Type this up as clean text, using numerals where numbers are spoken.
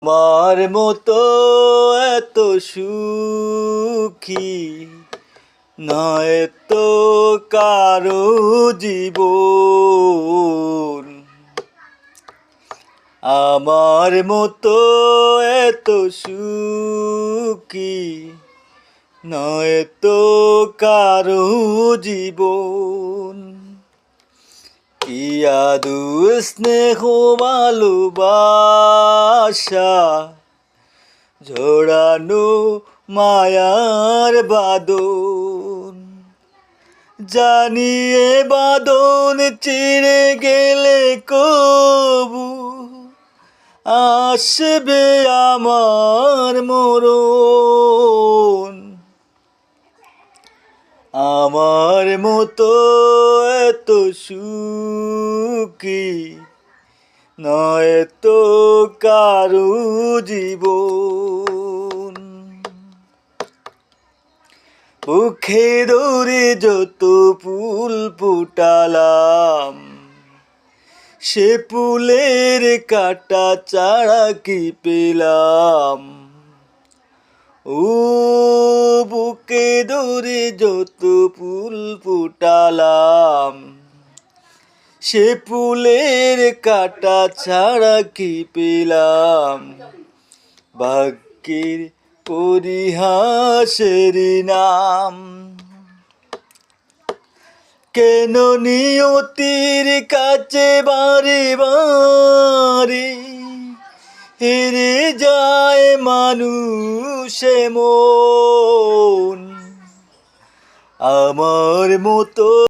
আমার মতো এত সুখী নয় তো কারো জীবন। আমার মতো এত সুখী নয় তো কারো জীবন। কি আদু স্নেহ ভালোবাসা ঝোড়ানো মায়ার বাদন, জানিয়ে বাদন চিরে গেলে কবু আসবে আমার মরণ। আমার মতো এত সুখী নয় তো কারো জীবন। বুকে ধরে যত ফুল ফুটালাম, সে ফুলের কাটা চারা কি পেলাম। ও বুকে ধরে যত ফুল ফুটালাম, সে ফুলের কাটা ছাড়া কি পেলাম। ভাগ্যের পরিহাসের নাম, কেন নিয়তির কাছে বারে বারে হেরে যায় মানুষে মন। আমার মতো